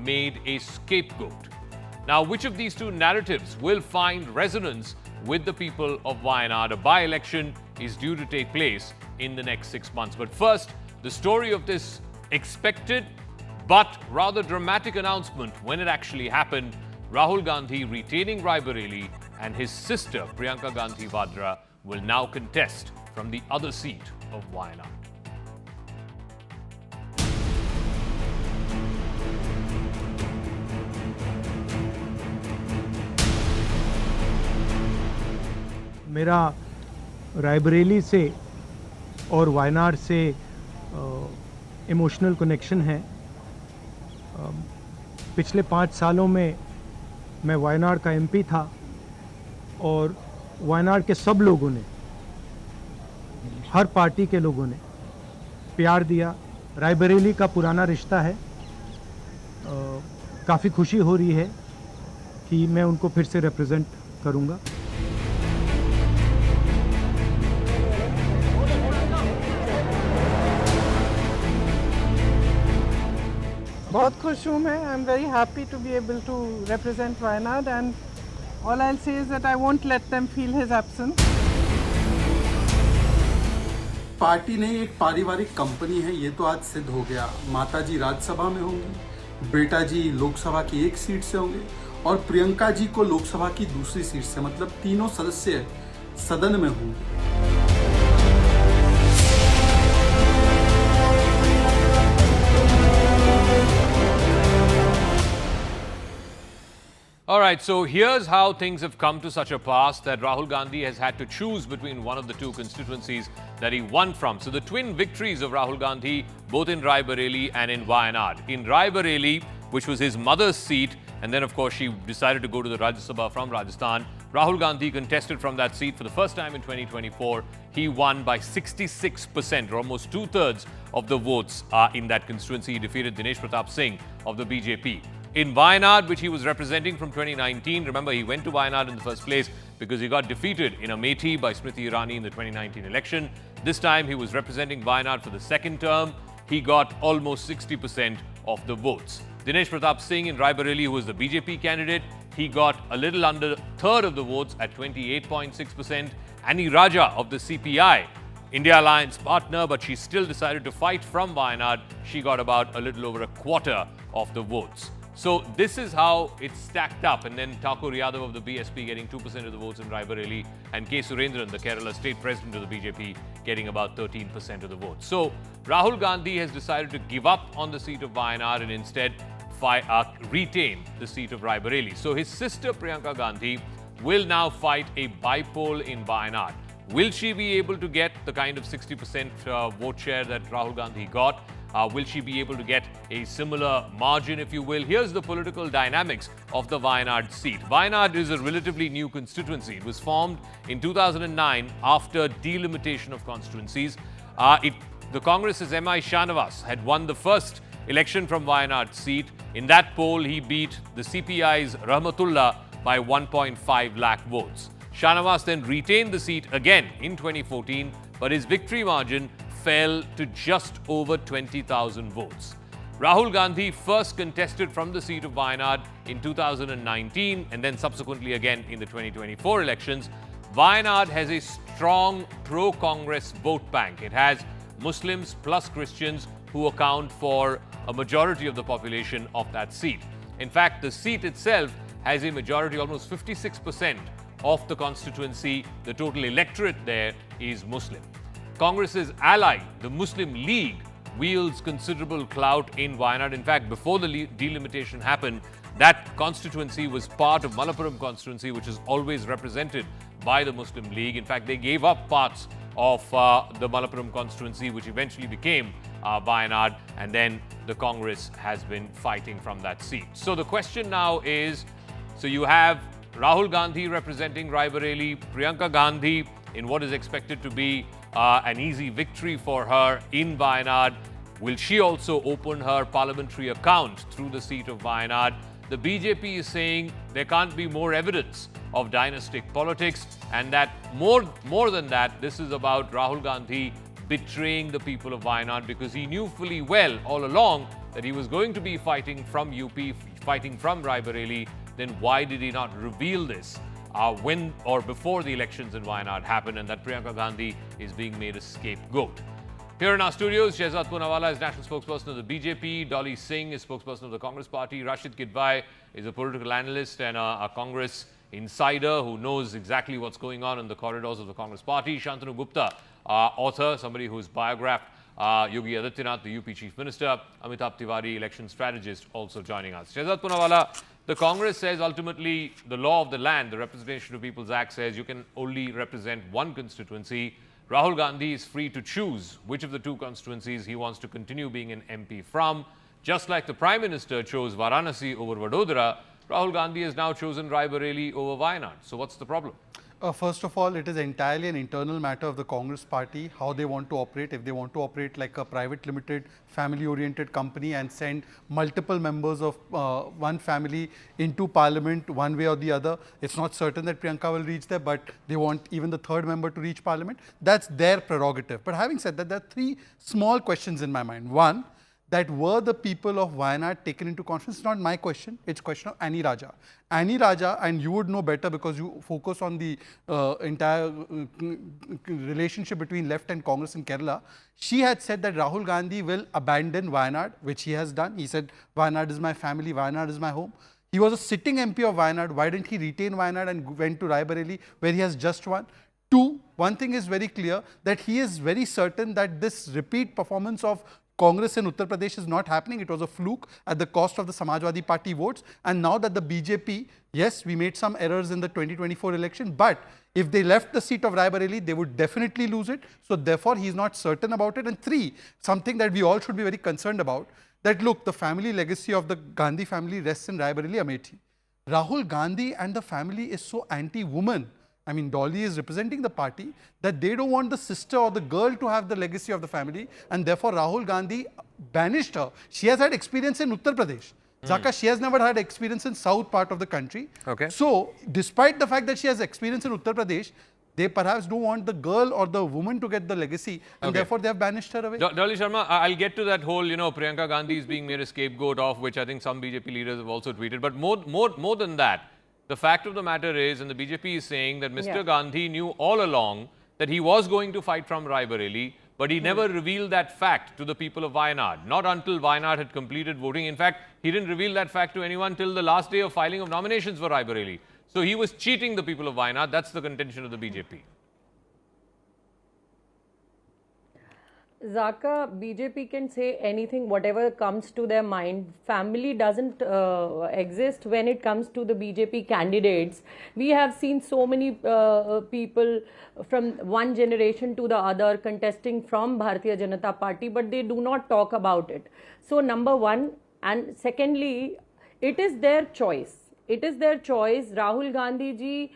made a scapegoat. Now, which of these two narratives will find resonance with the people of Wayanad? A by-election is due to take place in the next 6 months. But first, the story of this expected but rather dramatic announcement when it actually happened. Rahul Gandhi retaining Rae Bareli and his sister Priyanka Gandhi Vadra will now contest from the other seat of Wayanad. मेरा रायबरेली से और वायनाड से emotional connection है। पिछले 5 सालों में मैं वायनाड का एमपी था और वायनाड के सब लोगों ने, हर पार्टी के लोगों ने प्यार दिया। रायबरेली का पुराना रिश्ता है। काफ़ी खुशी हो रही है कि मैं उनको फिर से रिप्रेजेंट करूँगा। बहुत खुश हूँ मैं। I am very happy to be able to represent Wayanad and all I will say is that I won't let them feel his absence. Party नहीं, एक पारिवारिक कंपनी है, ये तो आज सिद्ध हो गया। माताजी राज्यसभा में होंगी, बेटा जी लोकसभा की 1 सीट से होंगे और प्रियंका जी को लोकसभा की 2री सीट से, मतलब तीनों सदस्य सदन में होंगे। All right, so here's how things have come to such a pass that Rahul Gandhi has had to choose between one of the 2 constituencies that he won from. So the twin victories of Rahul Gandhi, both in Rae Bareli and in Wayanad. In Rae Bareli, which was his mother's seat, and then of course she decided to go to the Rajya Sabha from Rajasthan, Rahul Gandhi contested from that seat for the first time in 2024. He won by 66%, or almost 2/3 of the votes in that constituency. He defeated Dinesh Pratap Singh of the BJP. In Wayanad, which he was representing from 2019, remember he went to Wayanad in the first place because he got defeated in Amethi by Smriti Irani in the 2019 election. This time he was representing Wayanad for the 2nd term. He got almost 60% of the votes. Dinesh Pratap Singh in Rae Bareli, who was the BJP candidate, he got a little under 1/3 of the votes at 28.6%. Annie Raja of the CPI, India Alliance partner, but she still decided to fight from Wayanad. She got about a little over 1/4 of the votes. So this is how it stacked up, and then Thakur Yadav of the BSP getting 2% of the votes in Rae Bareli, and K. Surendran, the Kerala state president of the BJP, getting about 13% of the votes. So Rahul Gandhi has decided to give up on the seat of Wayanad and instead retain the seat of Rae Bareli. So his sister Priyanka Gandhi will now fight a bypoll in Wayanad. Will she be able to get the kind of 60% vote share that Rahul Gandhi got? Will she be able to get a similar margin, if you will? Here's the political dynamics of the Wayanad seat. Wayanad is a relatively new constituency. It was formed in 2009 after delimitation of constituencies. The Congress's M.I. Shanavas had won the first election from Wayanad seat. In that poll, he beat the CPI's Rahmatullah by 1.5 lakh votes. Shanavas then retained the seat again in 2014, but his victory margin fell to just over 20,000 votes. Rahul Gandhi first contested from the seat of Wayanad in 2019 and then subsequently again in the 2024 elections. Wayanad has a strong pro-Congress vote bank. It has Muslims plus Christians who account for a majority of the population of that seat. In fact, the seat itself has a majority, almost 56% of the constituency. The total electorate there is Muslim. Congress's ally, the Muslim League, wields considerable clout in Wayanad. In fact, before the delimitation happened, that constituency was part of Malappuram constituency, which is always represented by the Muslim League. In fact, they gave up parts of the Malappuram constituency, which eventually became Wayanad, and then the Congress has been fighting from that seat. So the question now is, so you have Rahul Gandhi representing Rae Bareli, Priyanka Gandhi in what is expected to be an easy victory for her in Wayanad. Will she also open her parliamentary account through the seat of Wayanad? The BJP is saying there can't be more evidence of dynastic politics, and that more than that, this is about Rahul Gandhi betraying the people of Wayanad, because he knew fully well all along that he was going to be fighting from UP, fighting from Raebareli. Then why did he not reveal this when or before the elections in Wayanad happened, and that Priyanka Gandhi is being made a scapegoat? Here in our studios, Shehzad Poonawala is national spokesperson of the BJP, Dolly Singh is spokesperson of the Congress party, Rashid Kidwai is a political analyst and a Congress insider who knows exactly what's going on in the corridors of the Congress party, Shantanu Gupta, author, somebody who's biographed Yogi Adityanath, the UP Chief Minister, Amitabh Tiwari, election strategist, also joining us. Shehzad Poonawala, the Congress says ultimately the law of the land, the Representation of People's Act, says you can only represent one constituency. Rahul Gandhi is free to choose which of the two constituencies he wants to continue being an MP from. Just like the Prime Minister chose Varanasi over Vadodara, Rahul Gandhi has now chosen Rae Bareli over Wayanad. So what's the problem? First of all, it is entirely an internal matter of the Congress party, how they want to operate. If they want to operate like a private limited family-oriented company and send multiple members of one family into parliament one way or the other, it's not certain that Priyanka will reach there, but they want even the third member to reach parliament. That's their prerogative. But having said that, there are three small questions in my mind. One, that were the people of Wayanad taken into confidence? It's not my question, it's a question of Annie Raja. Annie Raja, and you would know better because you focus on the entire relationship between left and Congress in Kerala. She had said that Rahul Gandhi will abandon Wayanad, which he has done. He said, Wayanad is my family, Wayanad is my home. He was a sitting MP of Wayanad. Why didn't he retain Wayanad and went to Raebareli, where he has just won? Two, one thing is very clear, that he is very certain that this repeat performance of Congress in Uttar Pradesh is not happening. It was a fluke at the cost of the Samajwadi Party votes. And now that the BJP, yes, we made some errors in the 2024 election, but if they left the seat of Raebareli, they would definitely lose it. So therefore, he is not certain about it. And three, something that we all should be very concerned about, that look, the family legacy of the Gandhi family rests in Raebareli, Amethi. Rahul Gandhi and the family is so anti-woman. I mean, Dolly is representing the party, that they don't want the sister or the girl to have the legacy of the family, and therefore Rahul Gandhi banished her. She has had experience in Uttar Pradesh. Zaka, she has never had experience in south part of the country. Okay. So, despite the fact that she has experience in Uttar Pradesh, they perhaps don't want the girl or the woman to get the legacy, and therefore they have banished her away. Dolly Sharma, I'll get to that whole, Priyanka Gandhi is being made a scapegoat of, which I think some BJP leaders have also tweeted. But more than that, the fact of the matter is, and the BJP is saying that Mr. Gandhi knew all along that he was going to fight from Raebareli, but he never revealed that fact to the people of Wayanad. Not until Wayanad had completed voting. In fact, he didn't reveal that fact to anyone till the last day of filing of nominations for Raebareli. So he was cheating the people of Wayanad. That's the contention of the BJP. Zaka, BJP can say anything, whatever comes to their mind. Family doesn't exist when it comes to the BJP candidates. We have seen so many people from one generation to the other contesting from Bharatiya Janata Party, but they do not talk about it. So number one, and secondly, it is their choice. It is their choice. Rahul Gandhi ji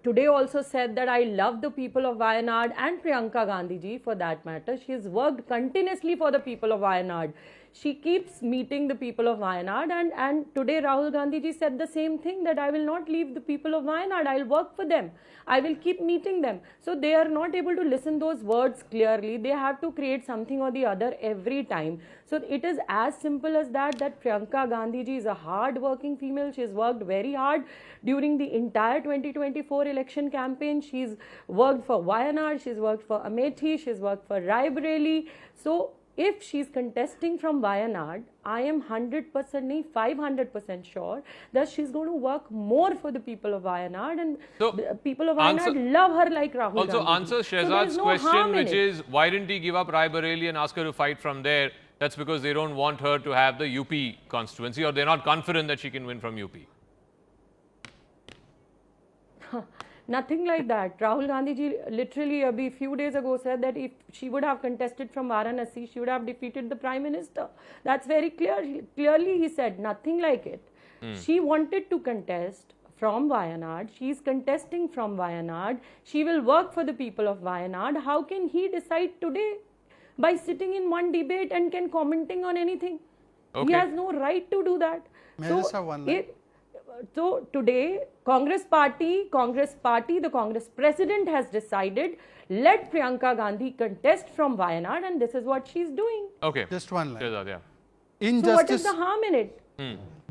today also said that I love the people of Wayanad, and Priyanka Gandhi ji for that matter. She has worked continuously for the people of Wayanad. She keeps meeting the people of Wayanad, and today Rahul Gandhi ji said the same thing, that I will not leave the people of Wayanad. I will work for them. I will keep meeting them. So they are not able to listen those words clearly. They have to create something or the other every time. So it is as simple as that, that Priyanka Gandhi ji is a hard-working female. She has worked very hard during the entire 2024 election campaign. She's worked for Wayanad, she's worked for Amethi, she's worked for Raebareli. So if she's contesting from Wayanad, I am 500% sure that she's going to work more for the people of Wayanad, and so the people of Wayanad love her like Rahul Gandhi. Also answer Shehzad's question, which is, why didn't he give up Raebareli and ask her to fight from there? That's because they don't want her to have the UP constituency, or they're not confident that she can win from UP. Nothing like that. Rahul Gandhi ji literally a few days ago said that if she would have contested from Varanasi, she would have defeated the Prime Minister. That's very clear. Clearly he said nothing like it. She wanted to contest from Wayanad. She is contesting from Wayanad. She will work for the people of Wayanad. How can he decide today by sitting in one debate and can commenting on anything? Okay. He has no right to do that. May I just have one line? So today, Congress Party, the Congress President has decided, let Priyanka Gandhi contest from Wayanad, and this is what she's doing. Okay. Just one line. Yeah. So what is the harm in it?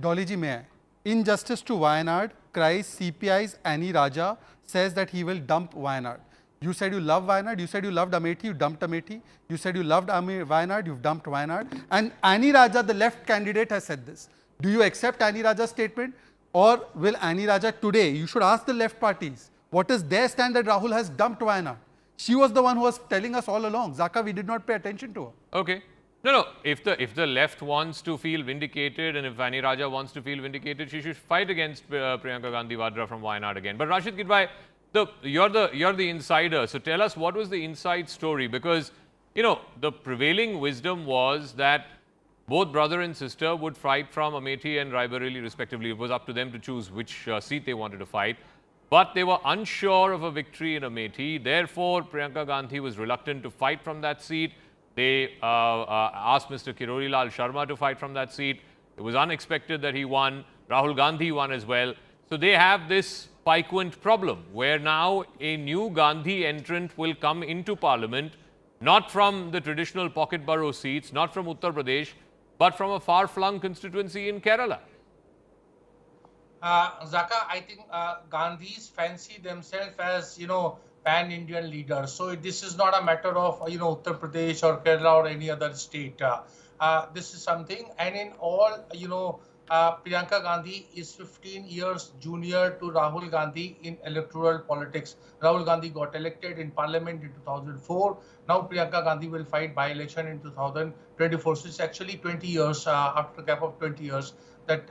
Dolly ji, may I? Injustice to Wayanad, cries CPI's Annie Raja, says that he will dump Wayanad. You said you love Wayanad, you said you loved Amethi, you dumped Amethi. You said you loved Wayanad, you've dumped Wayanad. And Annie Raja, the left candidate, has said this. Do you accept Annie Raja's statement? Or will Annie Raja today, you should ask the left parties, what is their stand that Rahul has dumped Wayanad? She was the one who was telling us all along. Zaka, we did not pay attention to her. Okay. No. If the left wants to feel vindicated and if Annie Raja wants to feel vindicated, she should fight against Priyanka Gandhi Vadra from Wayanad again. But Rashid Gidwai, you're the insider. So tell us, what was the inside story? Because, you know, the prevailing wisdom was that both brother and sister would fight from Amethi and Raebareli respectively. It was up to them to choose which seat they wanted to fight. But they were unsure of a victory in Amethi. Therefore, Priyanka Gandhi was reluctant to fight from that seat. They asked Mr. Kirori Lal Sharma to fight from that seat. It was unexpected that he won. Rahul Gandhi won as well. So they have this piquant problem where now a new Gandhi entrant will come into parliament, not from the traditional pocket borough seats, not from Uttar Pradesh, but from a far-flung constituency in Kerala. Zaka, I think Gandhis fancy themselves as, pan-Indian leaders. So this is not a matter of, Uttar Pradesh or Kerala or any other state. This is something, and in all, Priyanka Gandhi is 15 years junior to Rahul Gandhi in electoral politics. Rahul Gandhi got elected in parliament in 2004. Now Priyanka Gandhi will fight by-election in 2024. So it's actually 20 years, after a gap of 20 years that,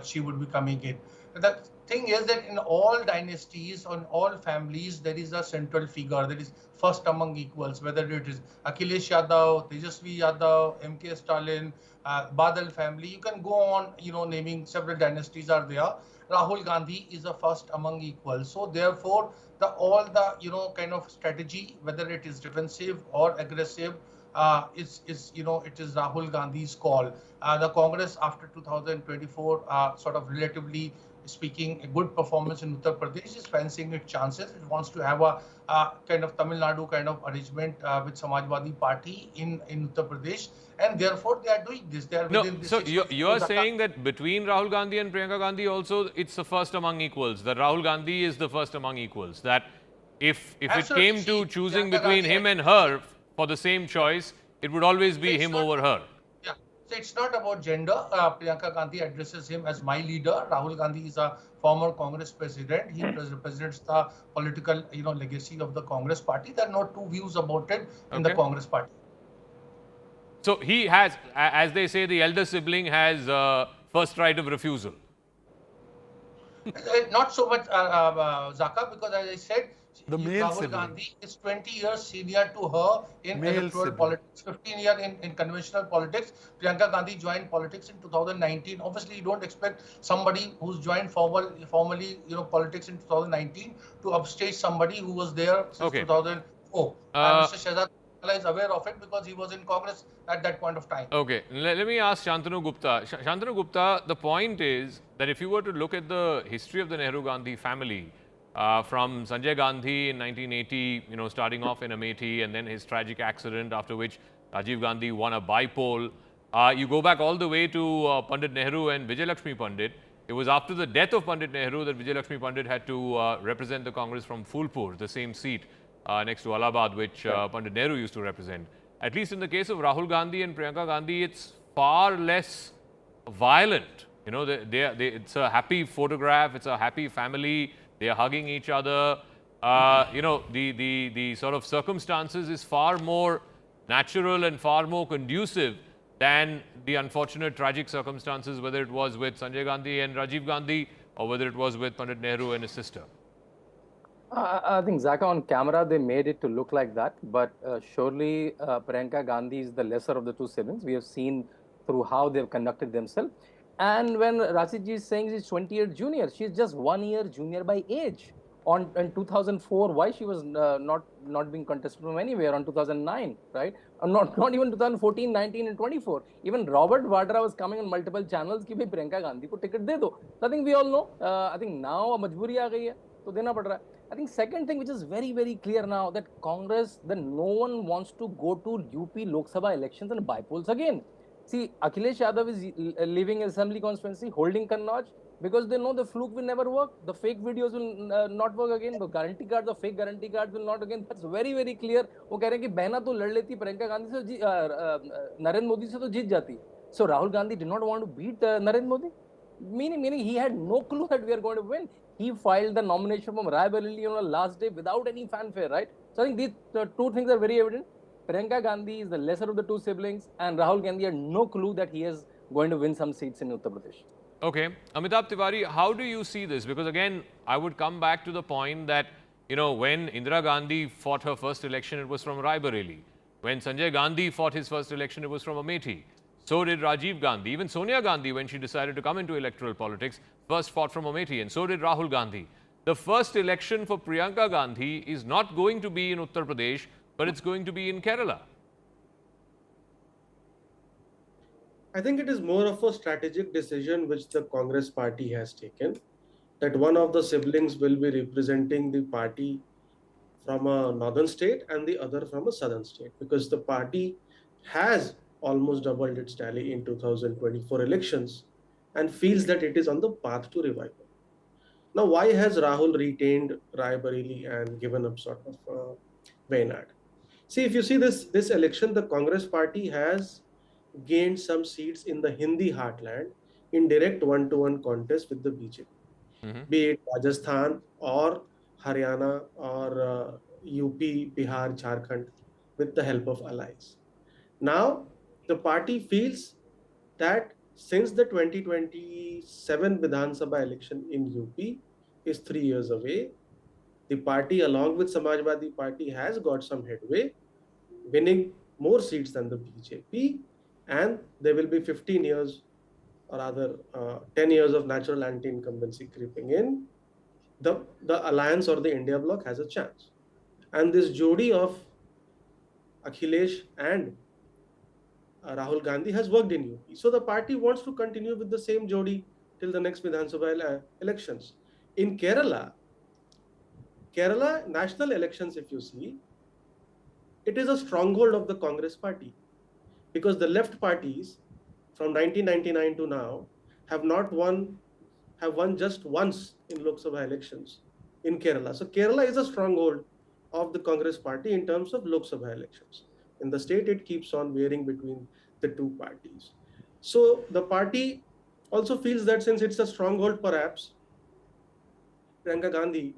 she would be coming in. The thing is that in all dynasties, on all families, there is a central figure that is first among equals, whether it is Akhilesh Yadav, Tejasvi Yadav, MK Stalin, Badal family. You can go on, naming several dynasties are there. Rahul Gandhi is a first among equals. So therefore, all the kind of strategy, whether it is defensive or aggressive, it is Rahul Gandhi's call. The Congress after 2024, sort of relatively speaking, a good performance in Uttar Pradesh is fancying its chances. It wants to have a kind of Tamil Nadu kind of arrangement with Samajwadi Party in Uttar Pradesh, and therefore they are doing this. They are within this. So you are saying that between Rahul Gandhi and Priyanka Gandhi also it's the first among equals. That Rahul Gandhi is the first among equals. That if it came to choosing between him and her for the same choice, it would always be him over her. So it's not about gender. Priyanka Gandhi addresses him as my leader. Rahul Gandhi is a former Congress president. He represents the political, legacy of the Congress party. There are no two views about it in the Congress party. So he has, as they say, the elder sibling has first right of refusal. Not so much, Zaka, because as I said, the male Rahul sibling. Gandhi is 20 years senior to her in Male electoral sibling. politics, 15 years in conventional politics. Priyanka Gandhi joined politics in 2019. Obviously, you don't expect somebody who's joined formally, politics in 2019 to upstage somebody who was there since 2004. And Mr. Shehzad is aware of it because he was in Congress at that point of time. Okay, let me ask Shantanu Gupta. Shantanu Gupta, the point is that if you were to look at the history of the Nehru-Gandhi family, from Sanjay Gandhi in 1980, starting off in Amethi, and then his tragic accident after which Rajiv Gandhi won a bypoll. You go back all the way to Pandit Nehru and Vijay Lakshmi Pandit. It was after the death of Pandit Nehru that Vijay Lakshmi Pandit had to represent the Congress from Phulpur, the same seat next to Allahabad, which Pandit Nehru used to represent. At least in the case of Rahul Gandhi and Priyanka Gandhi, it's far less violent. It's a happy photograph, it's a happy family. They are hugging each other. The sort of circumstances is far more natural and far more conducive than the unfortunate tragic circumstances, whether it was with Sanjay Gandhi and Rajiv Gandhi or whether it was with Pandit Nehru and his sister. I think, Zaka, on camera, they made it to look like that. But surely Priyanka Gandhi is the lesser of the two siblings. We have seen through how they've conducted themselves. And when Rashidji is saying she's 20 years junior, she's just 1 year junior by age. in 2004, why she was not being contested from anywhere on 2009, right? Not even 2014, 19 and 24. Even Robert Vadra was coming on multiple channels कि भाई प्रियंका गांधी को ticket दे दो. So I think we all know. I think now मजबूरी आ गई है तो देना पड़ रहा है. I think second thing which is very, very clear now that Congress, then no one wants to go to UP Lok Sabha elections and buy polls again. See, Akhilesh Yadav is leaving assembly constituency, holding Kannauj, because they know the fluke will never work. The fake videos will not work again. The guarantee cards, the fake guarantee cards will not again. That's very, very clear. वो कह रहे हैं कि बहना तो लड़ लेती प्रियंका गांधी से नरेंद्र मोदी से तो जीत जाती. So Rahul Gandhi did not want to beat Narendra Modi. Meaning he had no clue that we are going to win. He filed the nomination from Rae Bareli on the last day without any fanfare, right? So I think these two things are very evident. Priyanka Gandhi is the lesser of the two siblings, and Rahul Gandhi had no clue that he is going to win some seats in Uttar Pradesh. Okay. Amitabh Tiwari, how do you see this? Because again, I would come back to the point that, you know, when Indira Gandhi fought her first election, it was from Rae Bareli. When Sanjay Gandhi fought his first election, it was from Amethi. So did Rajiv Gandhi. Even Sonia Gandhi, when she decided to come into electoral politics, first fought from Amethi, and so did Rahul Gandhi. The first election for Priyanka Gandhi is not going to be in Uttar Pradesh, but it's going to be in Kerala. I think it is more of a strategic decision which the Congress party has taken, that one of the siblings will be representing the party from a northern state and the other from a southern state, because the party has almost doubled its tally in 2024 elections and feels that it is on the path to revival. Now, why has Rahul retained Rae Bareli and given up sort of Wayanad? See, if you see this election, the Congress party has gained some seats in the Hindi heartland in direct one-to-one contest with the BJP, be it Rajasthan or Haryana or UP, Bihar, Jharkhand, with the help of allies. Now, the party feels that since the 2027 Vidhan Sabha election in UP is 3 years away, the party along with Samajwadi Party has got some headway, winning more seats than the BJP, and there will be 15 years or rather 10 years of natural anti-incumbency creeping in. The alliance or the India bloc has a chance. And this jodi of Akhilesh and Rahul Gandhi has worked in UP. So the party wants to continue with the same jodi till the next Vidhan Sabha elections. In Kerala national elections, if you see, it is a stronghold of the Congress party, because the left parties from 1999 to now have won just once in Lok Sabha elections in Kerala. So Kerala is a stronghold of the Congress party in terms of Lok Sabha elections. In the state, it keeps on varying between the two parties. So the party also feels that since it's a stronghold, perhaps Priyanka Gandhi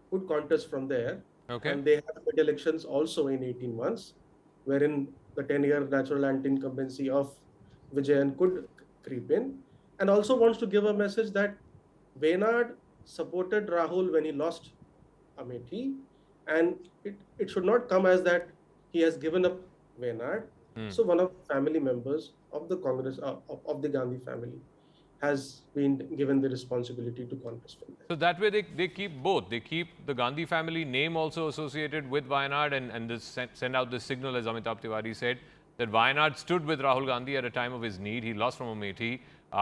could contest from there. Okay. And they have elections also in 18 months, wherein the 10-year natural anti-incumbency of Vijayan could creep in, and also wants to give a message that Wayanad supported Rahul when he lost Amethi, and it should not come as that he has given up Wayanad. So one of the family members of the Congress, of the Gandhi family, has been given the responsibility to contest from there. So that way they keep both. They keep the Gandhi family name also associated with Wayanad, and this send out this signal, as Amitabh Tiwari said, that Wayanad stood with Rahul Gandhi at a time of his need. He lost from Amethi.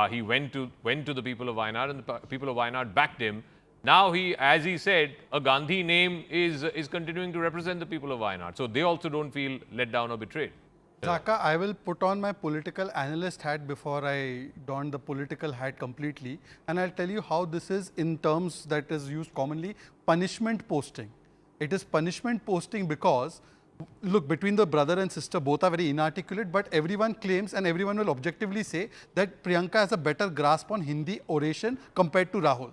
He went to the people of Wayanad, and the people of Wayanad backed him. Now he, as he said, a Gandhi name is continuing to represent the people of Wayanad. So they also don't feel let down or betrayed. Zaka, I will put on my political analyst hat before I don the political hat completely, and I'll tell you how this is in terms that is used commonly, punishment posting. It is punishment posting because, look, between the brother and sister, both are very inarticulate, but everyone claims and everyone will objectively say that Priyanka has a better grasp on Hindi oration compared to Rahul.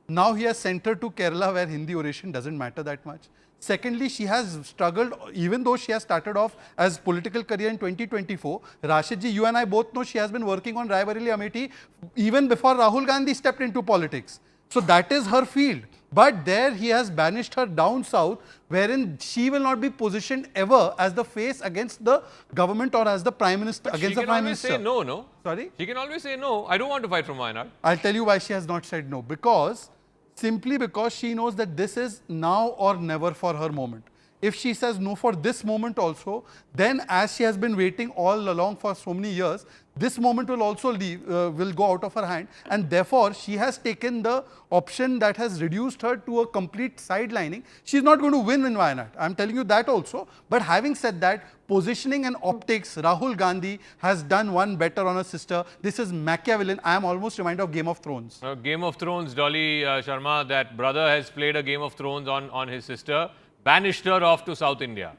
Now he has sent her to Kerala, where Hindi oration doesn't matter that much. Secondly, she has struggled, even though she has started off as political career in 2024. Rashid ji, you and I both know she has been working on Rae Bareli Amethi even before Rahul Gandhi stepped into politics. So that is her field. But there he has banished her down south, wherein she will not be positioned ever as the face against the government or as the prime minister, But against the prime minister. She can always say no, no? Sorry? She can always say no. I don't want to fight from Wayanad. I'll tell you why she has not said no. Because simply because she knows that this is now or never for her moment. If she says no for this moment also, then as she has been waiting all along for so many years, this moment will also leave, will go out of her hand, and therefore she has taken the option that has reduced her to a complete sidelining. She's not going to win in Wayanad. I'm telling you that also. But having said that, positioning and optics, Rahul Gandhi has done one better on her sister. This is Machiavellian. I am almost reminded of Game of Thrones. Game of Thrones, Dolly Sharma, that brother has played a Game of Thrones on his sister, banished her off to South India.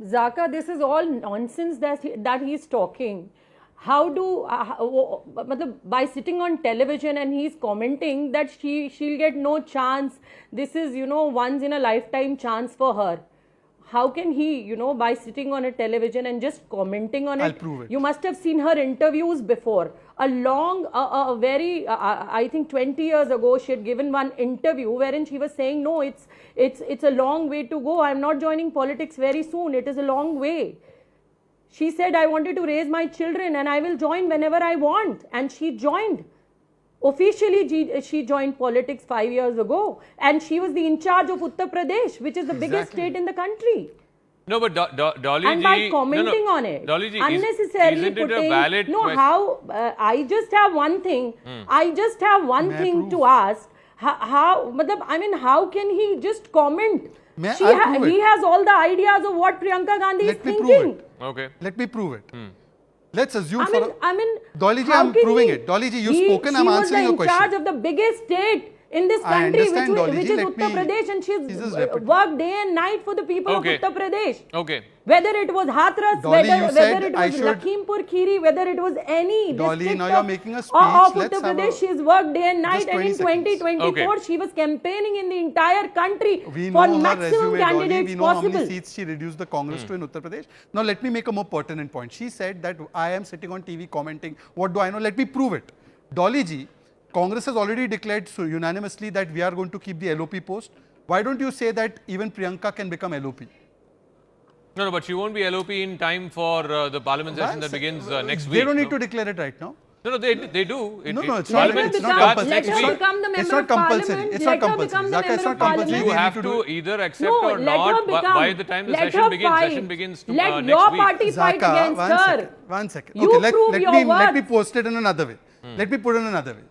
Zaka, this is all nonsense that he's talking. How do, by sitting on television and he's commenting that she'll get no chance. This is, once in a lifetime chance for her. How can he, by sitting on a television and just commenting on it? I'll prove it. You must have seen her interviews before. I think 20 years ago, she had given one interview wherein she was saying, no, it's a long way to go. I'm not joining politics very soon. It is a long way. She said, I wanted to raise my children and I will join whenever I want. And she joined. Officially, she joined politics 5 years ago. And she was the in charge of Uttar Pradesh, which is the biggest state in the country. No, but Dolly and ji, by commenting on it, Dolly ji, unnecessarily isn't it putting, a valid question? I just have one thing. I just have one thing to ask. How can he just comment? He has all the ideas of what Priyanka Gandhi is thinking. Okay. Let me prove it. Let's assume Dolly ji, I'm proving it. Dolly ji, you've spoken, I'm answering your question. She was in charge of the biggest state in this country, which is Uttar Pradesh, and she's worked day and night for the people of Uttar Pradesh. Okay. Whether it was Hathras, whether it was Lakhimpur Kheri, whether it was any district now you're making a speech. Of Uttar Pradesh, she's worked day and night, and in 2024, she was campaigning in the entire country for maximum candidates we know possible. How many seats she reduced the Congress to in Uttar Pradesh. Now let me make a more pertinent point. She said that I am sitting on TV commenting. What do I know? Let me prove it. Dolly ji, Congress has already declared so unanimously that we are going to keep the LOP post. Why don't you say that even Priyanka can become LOP? No, but she won't be LOP in time for the parliament session that begins next week. They don't need to declare it right now. No, they do. It's not compulsory. Let her become the member of parliament. It's not compulsory. You have to either accept or not by the time the session begins. Session begins next week. Let your party fight against her. One second. Okay, let me post it in another way. Let me put it in another way.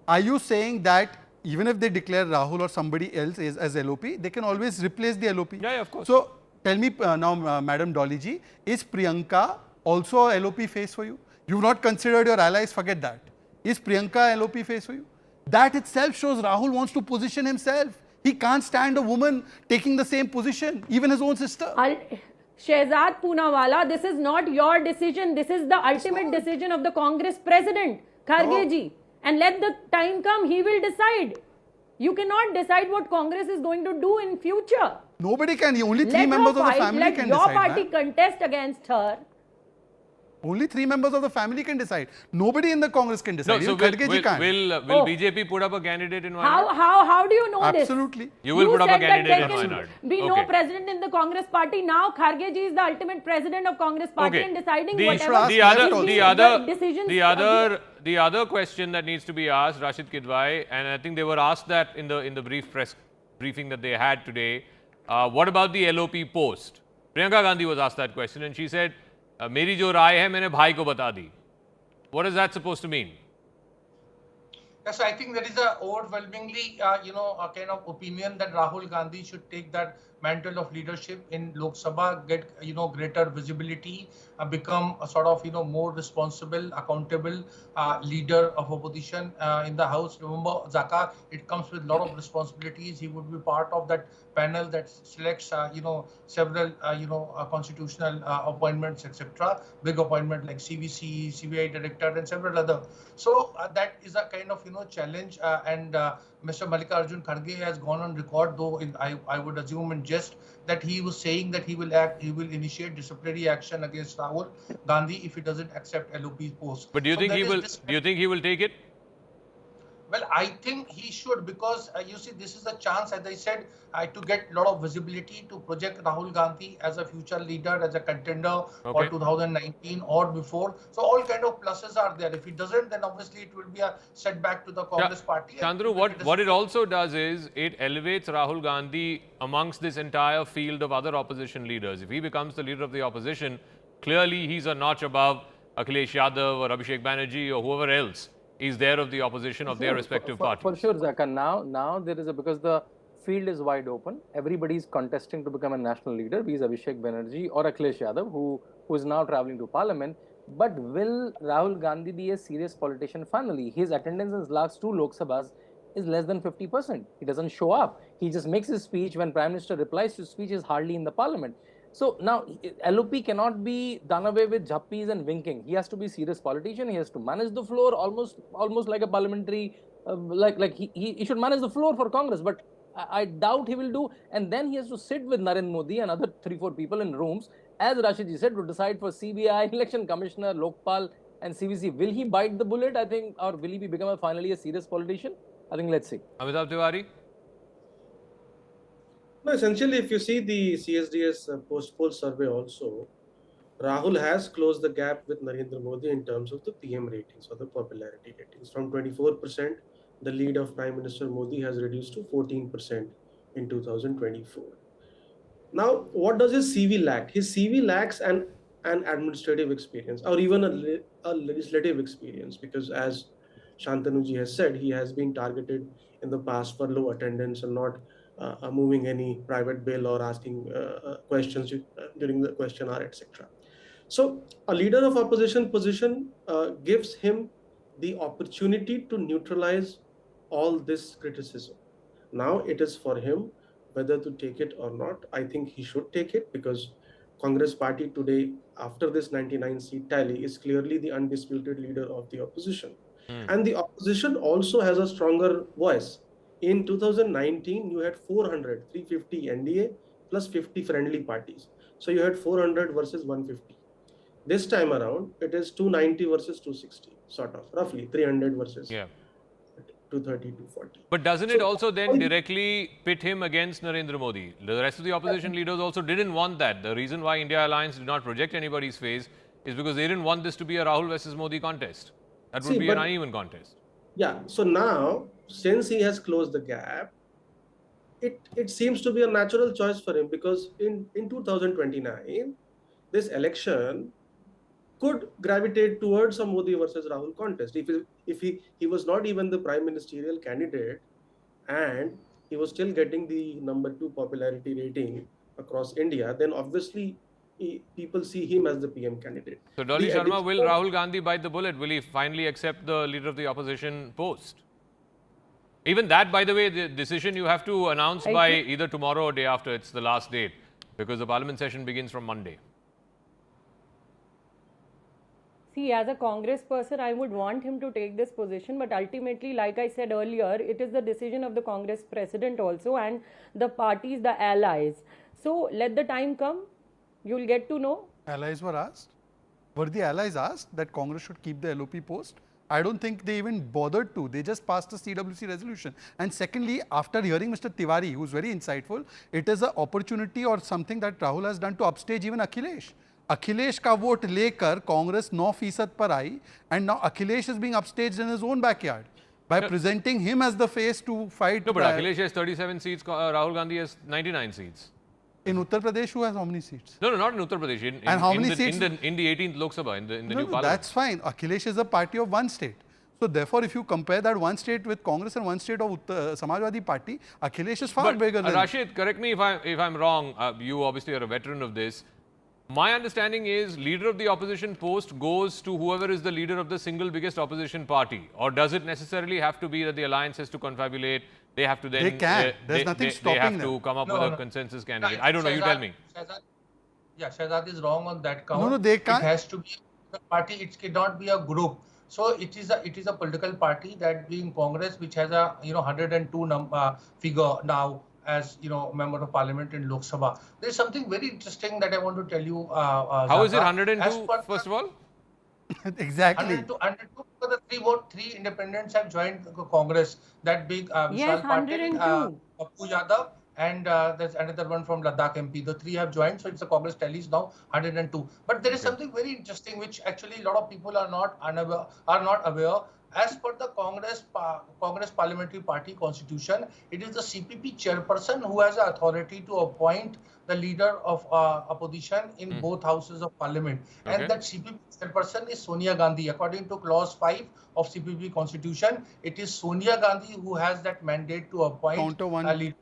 Are you saying that even if they declare Rahul or somebody else as LOP, they can always replace the LOP? Yeah, of course. So tell me now, Madam Dolly ji, is Priyanka also a LOP face for you? You've not considered your allies, forget that. Is Priyanka a LOP face for you? That itself shows Rahul wants to position himself. He can't stand a woman taking the same position, even his own sister. Shehzad Poonawala, this is not your decision. This is the ultimate decision of the Congress president, Kharge ji. And let the time come, he will decide. You cannot decide what Congress is going to do in future. Nobody can. Only three members of the family can decide. Let your party contest against her. Only 3 members of the family can decide. Nobody in the Congress can decide. No, so will BJP put up a candidate in Wayanad? How do you know this? Absolutely. You will put up a candidate in Wayanad. There can be no president in the Congress party. Now Kharge ji is the ultimate president of Congress party and deciding whatever decisions. The other question that needs to be asked, Rashid Kidwai, and I think they were asked that in the brief press briefing that they had today. What about the LOP post? Priyanka Gandhi was asked that question and she said, मेरी जो राय है मैंने भाई को बता दी. What is that supposed to mean? Yes, I think that is a overwhelmingly, a kind of opinion that Rahul Gandhi should take that mantle of leadership in Lok Sabha, get, greater visibility, become a sort of, more responsible, accountable leader of opposition in the House. Remember, Zaka, it comes with a lot of responsibilities. He would be part of that panel that selects, several, constitutional appointments, etc. Big appointment like CVC, CBI director, and several other. So that is a kind of, challenge. And Mr. Mallikarjun Kharge has gone on record, though I would assume in jest, that he was saying that he will initiate disciplinary action against Rahul Gandhi if he doesn't accept LOP's post. But do you think he will take it? Well, I think he should, because you see, this is a chance, as I said, to get a lot of visibility, to project Rahul Gandhi as a future leader, as a contender for 2019 or before. So all kind of pluses are there. If he doesn't, then obviously it will be a setback to the Congress party. Chandru, what it also does is it elevates Rahul Gandhi amongst this entire field of other opposition leaders. If he becomes the leader of the opposition, clearly he's a notch above Akhilesh Yadav or Abhishek Banerjee or whoever else is there of the opposition of their respective parties. For sure, Zaka. Now there is because the field is wide open. Everybody is contesting to become a national leader, be it Abhishek Banerjee or Akhilesh Yadav, who is now traveling to parliament. But will Rahul Gandhi be a serious politician finally? His attendance in his last 2 Lok Sabhas is less than 50%. He doesn't show up. He just makes his speech. When Prime Minister replies to his speech, is hardly in the parliament. So now LOP cannot be done away with jhappis and winking. He has to be a serious politician. He has to manage the floor almost like a parliamentary, he should manage the floor for Congress. But I doubt he will do. And then he has to sit with Narendra Modi and other 3-4 people in rooms, as Rashidji said, to decide for CBI, Election Commissioner, Lokpal and CVC. Will he bite the bullet, I think, or will he become finally a serious politician? I think let's see. Amitabh Tiwari? No, essentially, if you see the CSDS post-poll survey also, Rahul has closed the gap with Narendra Modi in terms of the PM ratings or the popularity ratings. From 24%, the lead of Prime Minister Modi has reduced to 14% in 2024. Now, what does his CV lack? His CV lacks an administrative experience or even a legislative experience, because as Shantanu ji has said, he has been targeted in the past for low attendance and not moving any private bill or asking questions during the question hour, etc. So a leader of opposition position gives him the opportunity to neutralize all this criticism. Now it is for him whether to take it or not. I think he should take it, because Congress party today, after this 99 seat tally, is clearly the undisputed leader of the opposition. And the opposition also has a stronger voice. In 2019, you had 350 NDA plus 50 friendly parties. So you had 400 versus 150. This time around, it is 290 versus 260, sort of, roughly 300 versus 230, 240. But doesn't it also then directly pit him against Narendra Modi? The rest of the opposition leaders also didn't want that. The reason why India Alliance did not project anybody's face is because they didn't want this to be a Rahul versus Modi contest. That would be an uneven contest. Yeah, so now, since he has closed the gap, it seems to be a natural choice for him, because in 2029, this election could gravitate towards a Modi versus Rahul contest. If he was not even the prime ministerial candidate and he was still getting the number 2 popularity rating across India, then obviously people see him as the PM candidate. So Dolly Sharma, will Rahul Gandhi bite the bullet? Will he finally accept the leader of the opposition post? Even that, by the way, the decision you have to announce by either tomorrow or day after. It's the last date, because the parliament session begins from Monday. See, as a Congress person, I would want him to take this position, but ultimately, like I said earlier, it is the decision of the Congress president also and the parties, the allies. So let the time come, you'll get to know. Allies were asked? Were the allies asked that Congress should keep the LOP post? I don't think they even bothered to. They just passed a CWC resolution. And secondly, after hearing Mr. Tiwari, who's very insightful, it is an opportunity or something that Rahul has done to upstage even Akhilesh. Akhilesh का vote लेकर कांग्रेस 9% पर आई, and now Akhilesh is being upstaged in his own backyard by presenting him as the face to fight. No, but Akhilesh has 37 seats, Rahul Gandhi has 99 seats. In Uttar Pradesh, who has how many seats? No, not in Uttar Pradesh. And how many seats? In the 18th Lok Sabha, in the new parliament. That's fine. Akhilesh is a party of one state. So therefore, if you compare that one state with Congress and one state of Samajwadi Party, Akhilesh is far bigger than... Rashid, correct me if I'm wrong. You obviously are a veteran of this. My understanding is leader of the opposition post goes to whoever is the leader of the single biggest opposition party. Or does it necessarily have to be that the alliance has to confabulate? They have to then... They can. There's nothing stopping them. They have to come up with a consensus candidate. I don't know. You tell me. Shahzad is wrong on that count. No, they can't. It has to be a party. It cannot be a group. So it is a political party, that being Congress, which has a 102 figure now as member of parliament in Lok Sabha. There is something very interesting that I want to tell you. How is it 102? First of all, Exactly. 102 because the three independents have joined Congress. That big Yes, Vishal Patel, 102. Pappu Yadav, and there's another one from Ladakh MP. The three have joined, so it's a Congress tallies now 102. But there is something very interesting which actually a lot of people are not aware. As per the Congress Parliamentary Party Constitution, it is the CPP chairperson who has the authority to appoint the leader of opposition in both houses of parliament. And that CPP chairperson is Sonia Gandhi. According to clause 5 of CPP Constitution, it is Sonia Gandhi who has that mandate to appoint a leader.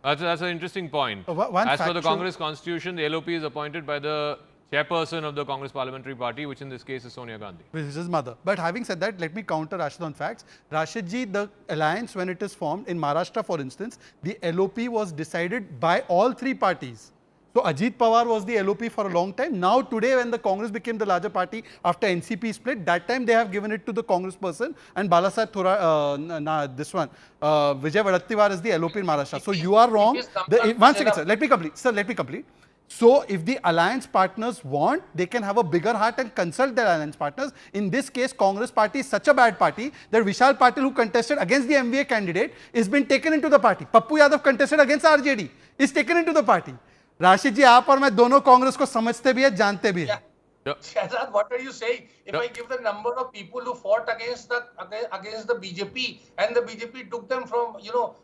That's an interesting point. As per the Congress Constitution, the LOP is appointed by the chairperson of the Congress Parliamentary Party, which in this case is Sonia Gandhi. Which is his mother. But having said that, let me counter Rashid on facts. Rashid ji, the alliance when it is formed in Maharashtra, for instance, the LOP was decided by all three parties. So Ajit Pawar was the LOP for a long time. Now today when the Congress became the larger party after NCP split, that time they have given it to the Congress person and Balasaheb Vijay Wadattiwar is the LOP in Maharashtra. So you are wrong. One second, sir. Let me complete. Sir, let me complete. So if the alliance partners want, they can have a bigger heart and consult their alliance partners. In this case, Congress party is such a bad party that Vishal Patil, who contested against the MVA candidate, is been taken into the party. Pappu Yadav contested against RJD, is taken into the party. Rashid ji, आप और मैं दोनों कांग्रेस को समझते भी हैं, जानते भी हैं. Shahzad, what are you saying? If I give the number of people who fought against the BJP and the BJP took them from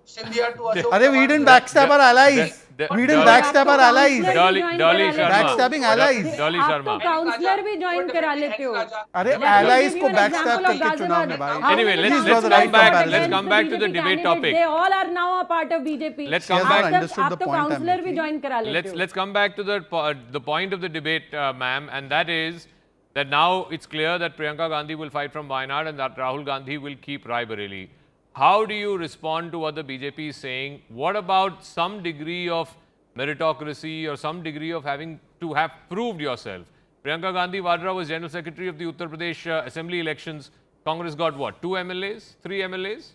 Scindia to Ashok. Arey, we didn't backstab our allies. We didn't backstab our allies. Dolly Sharma. Backstabbing allies. Dolly Sharma. Counsellor भी join करा लेते हो. अरे allies को backstab करके चुनाव में भाई. Anyway, let's come back to the debate topic. They all are now a part of BJP. Let's come back. Understood the point. Counsellor भी ज्वाइन करा लेते हो. Let's come back to the point of the debate, ma'am, and that is that now it's clear that Priyanka Gandhi will fight from Wayanad and that Rahul Gandhi will keep Rae Bareli. How do you respond to what the BJP is saying? What about some degree of meritocracy or some degree of having to have proved yourself? Priyanka Gandhi Vadra was General Secretary of the Uttar Pradesh Assembly elections. Congress got what? 2 MLAs? 3 MLAs?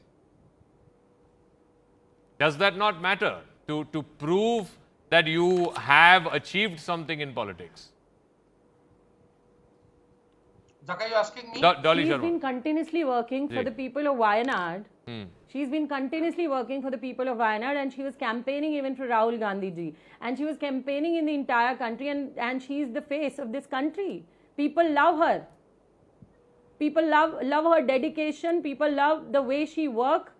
Does that not matter to prove that you have achieved something in politics? Zaka, you asking me? Dolly She's Sharma. been continuously working for the people of Wayanad. She's been continuously working for the people of Wayanad, and she was campaigning even for Rahul Gandhi ji. And she was campaigning in the entire country, and she's the face of this country. People love her. People love her dedication. People love the way she works.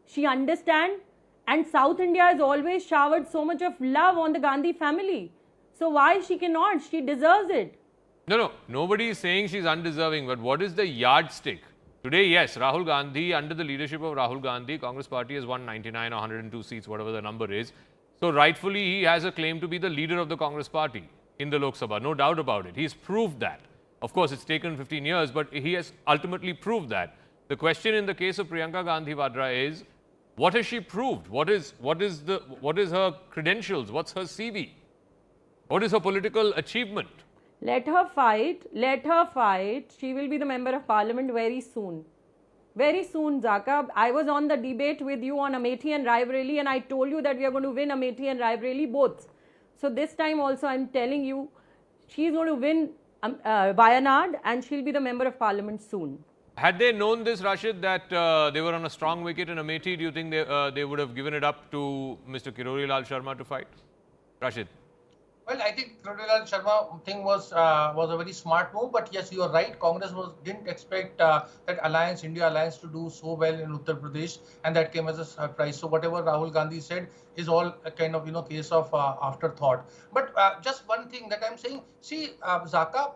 She understands. And South India has always showered so much of love on the Gandhi family. So why she cannot? She deserves it. No. Nobody is saying she's undeserving, but what is the yardstick? Today, yes, Rahul Gandhi, under the leadership of Rahul Gandhi, Congress party has won 99 or 102 seats, whatever the number is. So rightfully, he has a claim to be the leader of the Congress party in the Lok Sabha, no doubt about it. He's proved that. Of course, it's taken 15 years, but he has ultimately proved that. The question in the case of Priyanka Gandhi Vadra is, what has she proved? What is her credentials? What's her CV? What is her political achievement? Let her fight. Let her fight. She will be the member of parliament very soon. Very soon, Zaka. I was on the debate with you on Amethi and Raebareli, and I told you that we are going to win Amethi and Raebareli both. So this time also I'm telling you, she's going to win Wayanad and she'll be the member of parliament soon. Had they known this, Rashid, that they were on a strong wicket in Amethi, do you think they would have given it up to Mr. Kirori Lal Sharma to fight? Rashid. Well, I think Kirori Lal Sharma thing was a very smart move, but yes, you are right. Congress didn't expect that India Alliance to do so well in Uttar Pradesh, and that came as a surprise. So whatever Rahul Gandhi said is all a kind of case of afterthought. But just one thing that I'm saying, see, Zaka,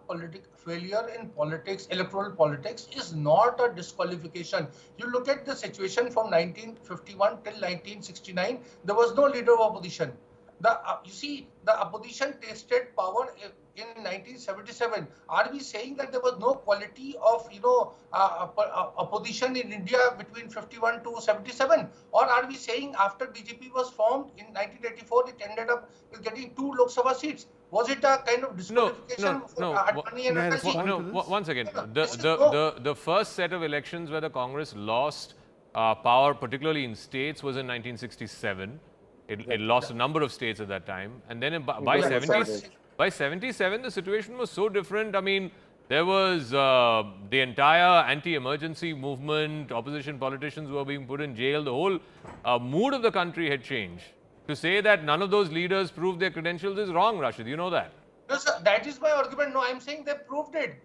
failure in politics, electoral politics, is not a disqualification. You look at the situation from 1951 till 1969, there was no leader of opposition. You see, the opposition tasted power in 1977. Are we saying that there was no quality of opposition in India between 51 to 77? Or are we saying after BJP was formed in 1984, it ended up with getting 2 Lok Sabha seats? Was it a kind of disqualification for Advani and Atalji? No, one second. The first set of elections where the Congress lost power, particularly in states, was in 1967. It lost a number of states at that time. And then by 77, the situation was so different. I mean, There was the entire anti-emergency movement, opposition politicians were being put in jail. The whole mood of the country had changed. To say that none of those leaders proved their credentials is wrong, Rashid. You know that. No, sir, that is my argument. No, I'm saying they proved it.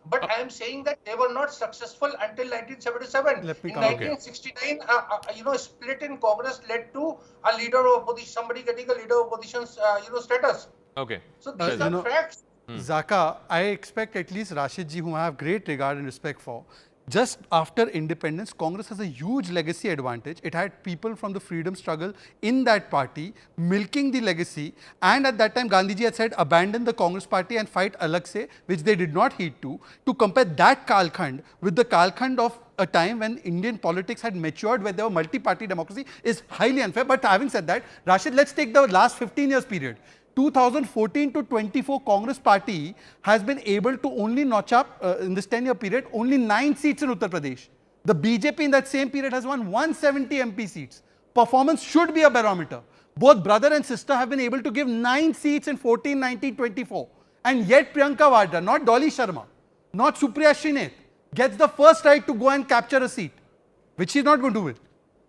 But I am saying that they were not successful until 1977. Let me In come. 1969, split in Congress led to a leader of opposition, somebody getting a leader of opposition's, status. Okay. So these are facts. Zaka, I expect at least Rashid ji, whom I have great regard and respect for, just after independence, Congress has a huge legacy advantage. It had people from the freedom struggle in that party milking the legacy, and at that time Gandhiji had said abandon the Congress party and fight alag se, which they did not heed to. To compare that Kalkhand with the Kalkhand of a time when Indian politics had matured, where there were multi-party democracy, is highly unfair. But having said that, Rashid, let's take the last 15 years period. 2014 to 24 Congress party has been able to only notch up in this 10-year period only 9 seats in Uttar Pradesh. The BJP in that same period has won 170 MP seats. Performance should be a barometer. Both brother and sister have been able to give 9 seats in 14, 19, 24. And yet Priyanka Vadra, not Dolly Sharma, not Supriya Shrineth, gets the first right to go and capture a seat, which she's not going to win.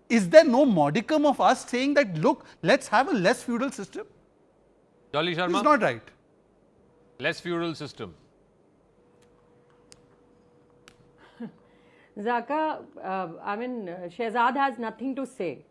Is there no modicum of us saying that, look, let's have a less feudal system? Dolly Sharma? It's not right. Less feudal system. Zaka, Shehzad has nothing to say.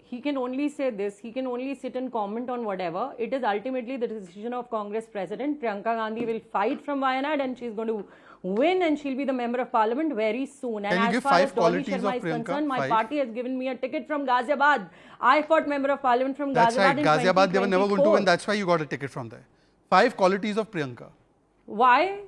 He can only say this, he can only sit and comment on whatever. It is ultimately the decision of Congress President. Priyanka Gandhi will fight from Wayanad and she's going to win, and she'll be the Member of Parliament very soon. Can and you give as far 5 as Dolly qualities Sharma of is Priyanka? concerned, my 5? party has given me a ticket from Ghaziabad. I fought Member of Parliament from That's Ghaziabad right. in Ghaziabad, they were never going to 2024. win. That's why you got a ticket from there. 5 qualities of Priyanka. Why?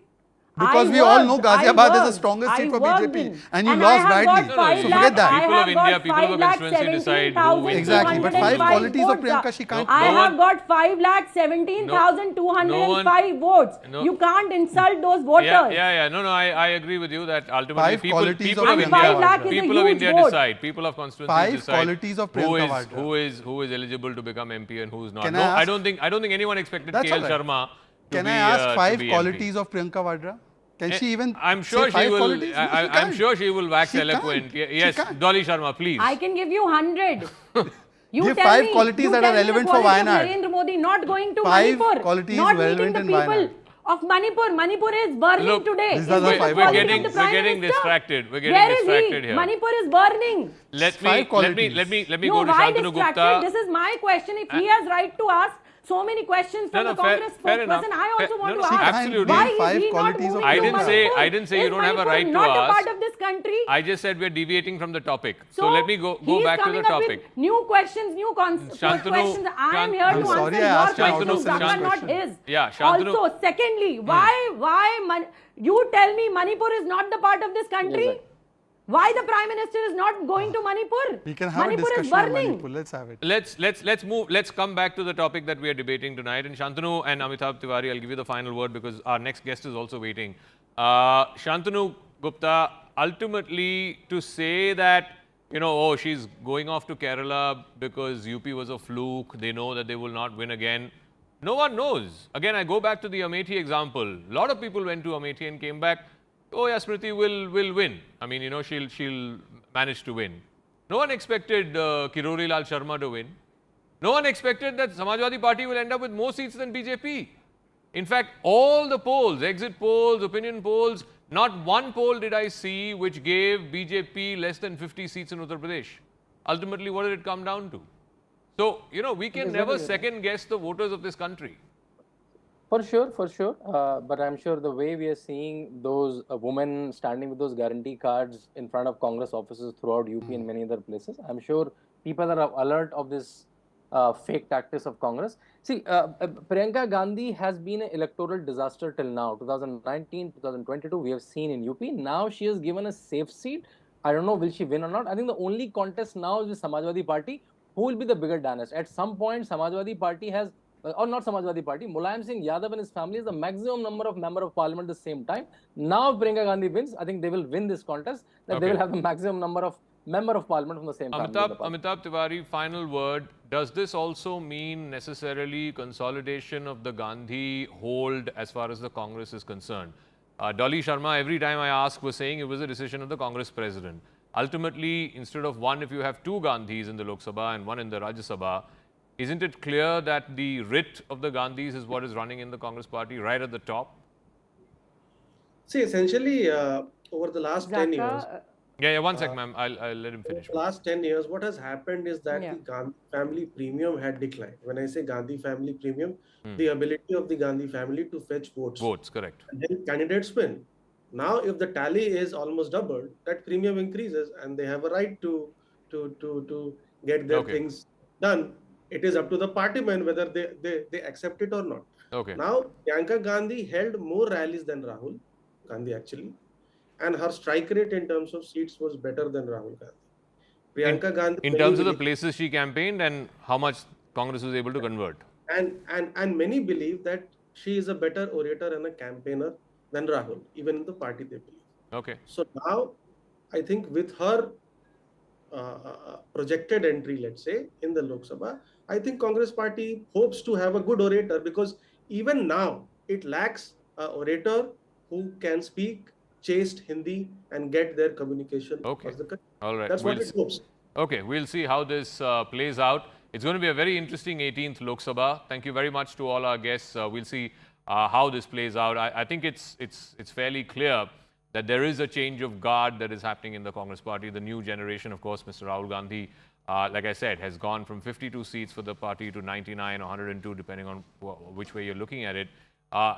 Because we all know Ghaziabad is the strongest seat for BJP, and you lost badly. So forget that. People of India, people of a constituency decide who wins. Exactly, but 5 qualities of Priyanka she can't. I have got 5,17,205 votes. You can't insult those voters. No, I agree with you that ultimately 5 qualities people of of Priyanka India, Vadra. people of India decide, people of constituencies 5 decide qualities of Priyanka Vadra. who is eligible to become MP and who is not. Can No, I I don't think anyone expected That's KL all right. Sharma to Can be I ask to 5 be qualities MP. of Priyanka Vadra? Can she even I'm sure say 5 she will. qualities? No, she I'm can't. sure she will wax She eloquent. can't. Yes, She can't. Dolly Sharma, please. I can give you 100. You Give tell 5 me, qualities you that tell are me relevant the for quality of Wayanad. Narendra Modi not going to 5 Manipur, qualities not meeting relevant the in people Wayanad. of Manipur. Manipur is burning Look, today. these Is are the this 5 quality of qualities. the Prime We're getting Minister? distracted. We're getting Where is distracted he? here. Manipur is burning. Let 5 me qualities. let me No, go to why Shantanu distracted? Gupta. This is my question. If he has right to ask so many questions from the Congress fair enough. spokesperson, I also want to No, ask. absolutely. Why is 5 he not qualities of moving I to didn't Manipur? say you Is don't have a Manipur right to not a ask. part of this country? I just said we're deviating from the topic. So, So let me go he's back to coming the up with topic. new questions, new Shantanu, questions. I am here I'm to sorry, answer I your asked questions, Shantanu, Zaka, not question. his. Yeah, Shantanu. Also, secondly, you tell me Manipur is not the part of this country? Yes, sir. Why the Prime Minister is not going to Manipur? We can have Manipur a is discussion on burning. Manipur. Let's have it. Let's move. Let's come back to the topic that we are debating tonight. And Shantanu and Amitabh Tiwari, I'll give you the final word because our next guest is also waiting. Shantanu Gupta, ultimately to say that, oh, she's going off to Kerala because UP was a fluke, they know that they will not win again. No one knows. Again, I go back to the Amethi example. A lot of people went to Amethi and came back, oh yeah, Smriti will win. I mean, she'll manage to win. No one expected Kirori Lal Sharma to win. No one expected that Samajwadi Party will end up with more seats than BJP. In fact, all the polls, exit polls, opinion polls, not one poll did I see which gave BJP less than 50 seats in Uttar Pradesh. Ultimately, what did it come down to? So, we can never second guess the voters of this country. For sure. But I'm sure the way we are seeing those women standing with those guarantee cards in front of Congress offices throughout UP and many other places, I'm sure people are alert of this fake tactics of Congress. See, Priyanka Gandhi has been an electoral disaster till now. 2019, 2022, we have seen in UP. Now she is given a safe seat. I don't know, will she win or not? I think the only contest now is with Samajwadi Party. Who will be the bigger dynast? At some point, Samajwadi Party has, or not Samajwadi Party, Mulayam Singh Yadav and his family is the maximum number of member of parliament at the same time. Now, if Priyanka Gandhi wins, I think they will win this contest. That they will have the maximum number of member of parliament from the same family. Amitabh Tiwari, final word. does this also mean necessarily consolidation of the Gandhi hold as far as the Congress is concerned? Dolly Sharma, every time I ask, was saying it was a decision of the Congress president. Ultimately, instead of one, if you have two Gandhis in the Lok Sabha and one in the Rajya Sabha, isn't it clear that the writ of the Gandhis is what is running in the Congress party right at the top? See, essentially, over the last 10 years, Yeah, 1 sec, ma'am. I'll let him over finish. the last 10 years, what has happened is that Yeah. the Gandhi family premium had declined. When I say Gandhi family premium, the ability of the Gandhi family to fetch votes. Votes, correct. And then candidates win. Now, if the tally is almost doubled, that premium increases, and they have a right to get their Okay. things done. It is up to the party men whether they accept it or not. Okay. Now, Priyanka Gandhi held more rallies than Rahul Gandhi actually, and her strike rate in terms of seats was better than Rahul Gandhi. Priyanka Gandhi, In terms of the places she campaigned and how much Congress was able to convert. and many believe that she is a better orator and a campaigner than Rahul, even in the party they believe. Okay. So now, I think with her projected entry, let's say, in the Lok Sabha, I think Congress party hopes to have a good orator, because even now it lacks an orator who can speak chaste Hindi and get their communication across the country. All right. That's what it hopes. Okay, we'll see how this plays out. It's going to be a very interesting 18th Lok Sabha. Thank you very much to all our guests. We'll see how this plays out. I think it's fairly clear that there is a change of guard that is happening in the Congress party. The new generation, of course, Mr. Rahul Gandhi, like I said, has gone from 52 seats for the party to 99 or 102, depending on which way you're looking at it.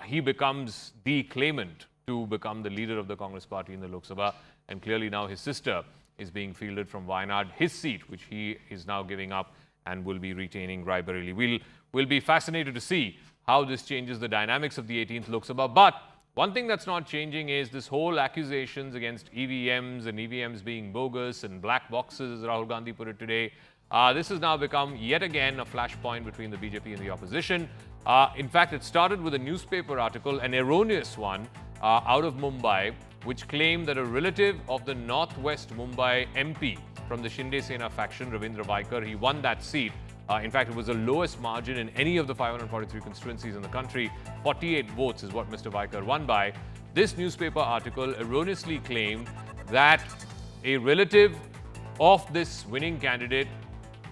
He becomes the claimant to become the leader of the Congress party in the Lok Sabha. And clearly now his sister is being fielded from Wayanad, his seat, which he is now giving up and will be retaining Rae Bareli. We'll be fascinated to see how this changes the dynamics of the 18th Lok Sabha. But one thing that's not changing is this whole accusations against EVMs and EVMs being bogus and black boxes, as Rahul Gandhi put it today. This has now become yet again a flashpoint between the BJP and the opposition. In fact, it started with a newspaper article, an erroneous one, out of Mumbai, which claimed that a relative of the Northwest Mumbai MP from the Sena faction, Ravindra Waikar, he won that seat. In fact, it was the lowest margin in any of the 543 constituencies in the country. 48 votes is what Mr. Waikar won by. This newspaper article erroneously claimed that a relative of this winning candidate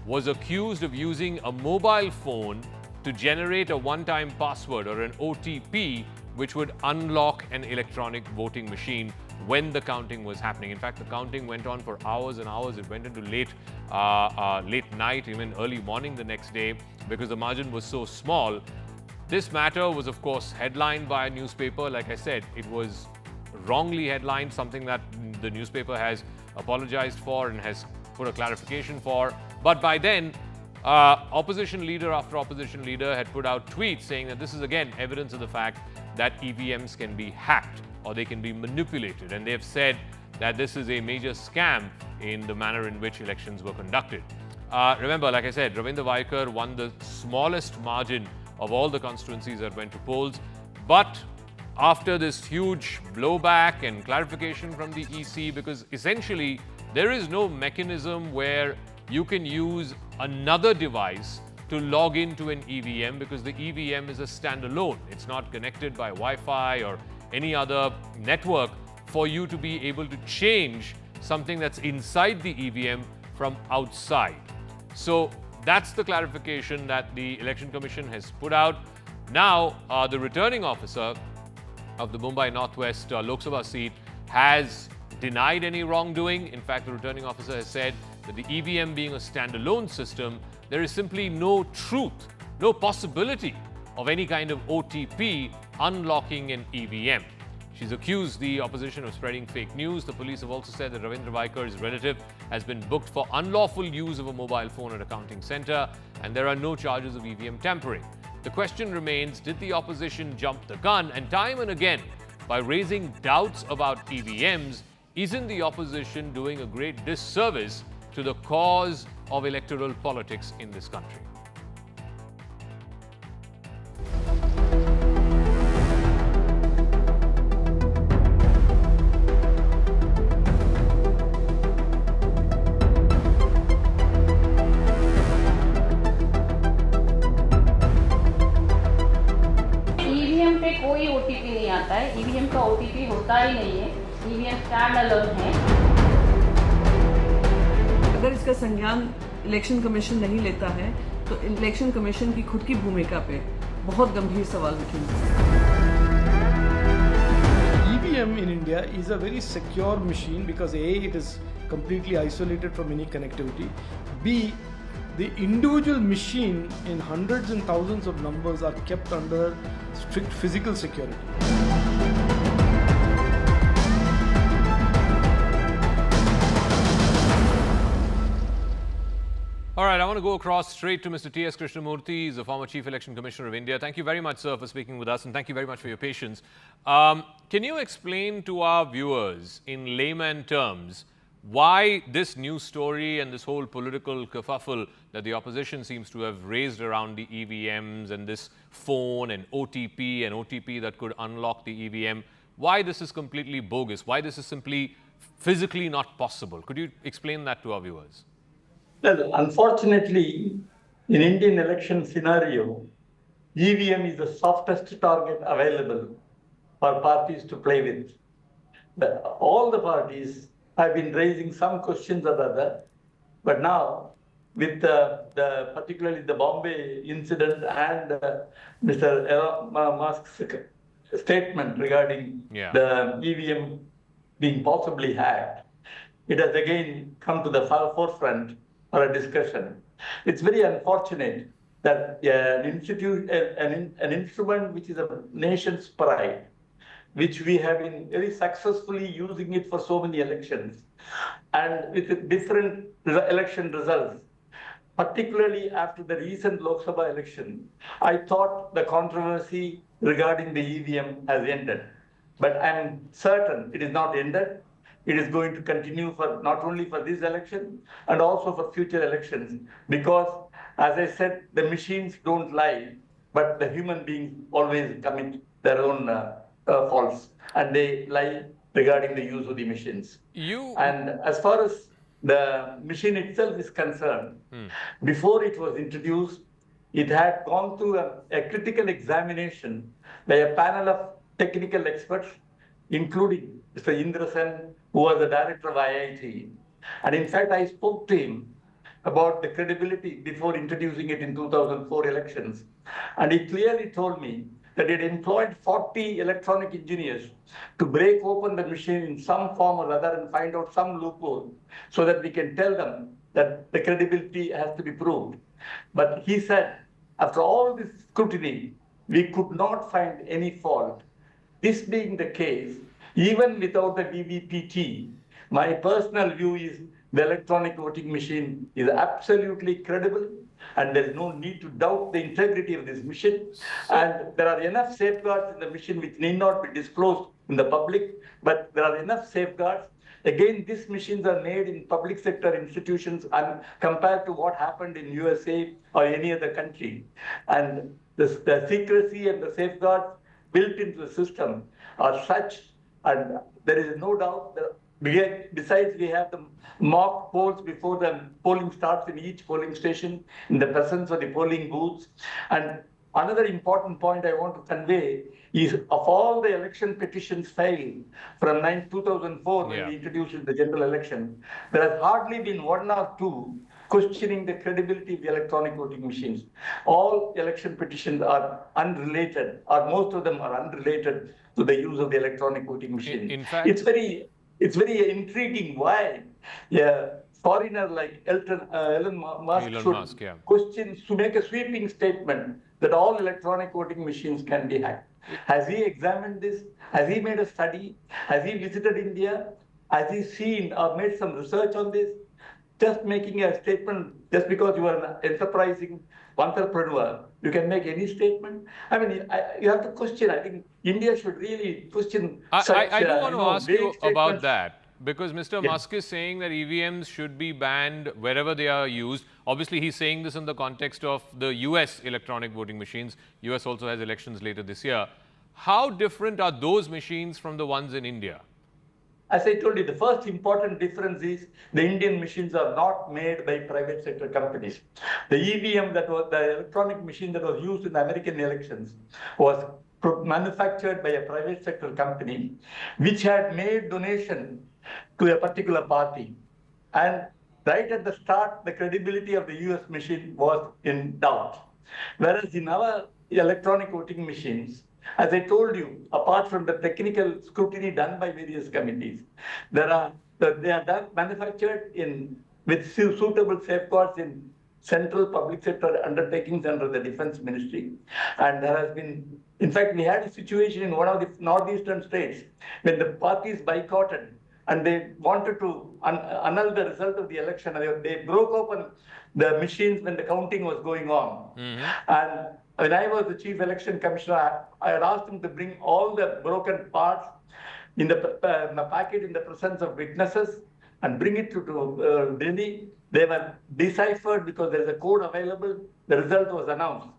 was accused of using a mobile phone to generate a one-time password or an OTP which would unlock an electronic voting machine when the counting was happening. In fact, the counting went on for hours and hours. It went into late night, even early morning the next day, because the margin was so small. This matter was, of course, headlined by a newspaper. Like I said, it was wrongly headlined, something that the newspaper has apologized for and has put a clarification for. But by then, opposition leader after opposition leader had put out tweets saying that this is again evidence of the fact that EVMs can be hacked or they can be manipulated. And they've said that this is a major scam in the manner in which elections were conducted. Remember, like I said, Ravindra Waikar won the smallest margin of all the constituencies that went to polls. But after this huge blowback and clarification from the EC, because essentially there is no mechanism where you can use another device to log into an EVM, because the EVM is a standalone. It's not connected by Wi-Fi or any other network for you to be able to change something that's inside the EVM from outside. So that's the clarification that the Election Commission has put out. Now, the returning officer of the Mumbai Northwest Lok Sabha seat has denied any wrongdoing. In fact, the returning officer has said that the EVM being a standalone system, there is simply no truth, no possibility of any kind of OTP unlocking an EVM. She's accused the opposition of spreading fake news. The police have also said that Ravindra Waikar's relative has been booked for unlawful use of a mobile phone at a counting center, and there are no charges of EVM tampering. The question remains, did the opposition jump the gun? And time and again, by raising doubts about EVMs, isn't the opposition doing a great disservice to the cause of electoral politics in this country? Stand alone है। अगर इसका संज्ञान election commission नहीं लेता है तो election commission की खुद की भूमिका पे बहुत गंभीर सवाल उठेंगे। EVM in India is a very secure machine because A, it is completely isolated from any connectivity. B, the individual machine in hundreds and thousands of numbers are kept under strict physical security. All right, I want to go across straight to Mr. T.S. Krishnamurthy. He's the former Chief Election Commissioner of India. Thank you very much, sir, for speaking with us, and thank you very much for your patience. Can you explain to our viewers in layman terms why this news story and this whole political kerfuffle that the opposition seems to have raised around the EVMs and this phone and OTP that could unlock the EVM, why this is completely bogus, why this is simply physically not possible? Could you explain that to our viewers? Well, unfortunately, in Indian election scenario, EVM is the softest target available for parties to play with. All the parties have been raising some questions or other, but now with particularly the Bombay incident and Mr. Elon Musk's statement regarding the EVM being possibly hacked, it has again come to the forefront for a discussion. It's very unfortunate that an instrument which is a nation's pride, which we have been very successfully using it for so many elections, and with different election results, particularly after the recent Lok Sabha election, I thought the controversy regarding the EVM has ended. But I'm certain it is not ended. It is going to continue for not only for this election and also for future elections, because, as I said, the machines don't lie, but the human beings always commit their own faults, and they lie regarding the use of the machines. And as far as the machine itself is concerned, before it was introduced, it had gone through a critical examination by a panel of technical experts, including Mr. Indra Sen, who was the director of IIT. And in fact, I spoke to him about the credibility before introducing it in 2004 elections. And he clearly told me that he had employed 40 electronic engineers to break open the machine in some form or other and find out some loophole so that we can tell them that the credibility has to be proved. But he said, after all this scrutiny, we could not find any fault. This being the case, even without the VVPT, my personal view is the electronic voting machine is absolutely credible, and there is no need to doubt the integrity of this machine. And there are enough safeguards in the machine which need not be disclosed in the public, but there are enough safeguards. Again, these machines are made in public sector institutions and compared to what happened in USA or any other country. And the secrecy and the safeguards built into the system are such, and there is no doubt that besides we have the mock polls before the polling starts in each polling station in the presence of the polling booths. And another important point I want to convey is of all the election petitions filed from 2004 when we introduced the general election, there has hardly been one or two questioning the credibility of the electronic voting machines. All election petitions are unrelated, or most of them are unrelated to the use of the electronic voting machine. In fact, it's very intriguing why foreigner like Elon Musk should question, to make a sweeping statement that all electronic voting machines can be hacked. Has he examined this? Has he made a study? Has he visited India? Has he seen or made some research on this? Just making a statement, just because you are an enterprising entrepreneur, you can make any statement. I mean, you have to question. I think India should really question such. I do want to ask you about that, because Mr. Yeah. Musk is saying that EVMs should be banned wherever they are used. Obviously, he's saying this in the context of the US electronic voting machines. US also has elections later this year. How different are those machines from the ones in India? As I told you, the first important difference is the Indian machines are not made by private sector companies. The EVM, that was the electronic machine that was used in the American elections, was manufactured by a private sector company, which had made donation to a particular party. And right at the start, the credibility of the US machine was in doubt. Whereas in our electronic voting machines, as I told you, apart from the technical scrutiny done by various committees, they are manufactured with suitable safeguards in central public sector undertakings under the Defense Ministry. And there has been, in fact, we had a situation in one of the northeastern states when the parties boycotted and they wanted to annul the result of the election. They broke open the machines when the counting was going on. And when I was the chief election commissioner, I had asked them to bring all the broken parts in the packet in the presence of witnesses and bring it to Delhi. They were deciphered because there is a code available. The result was announced.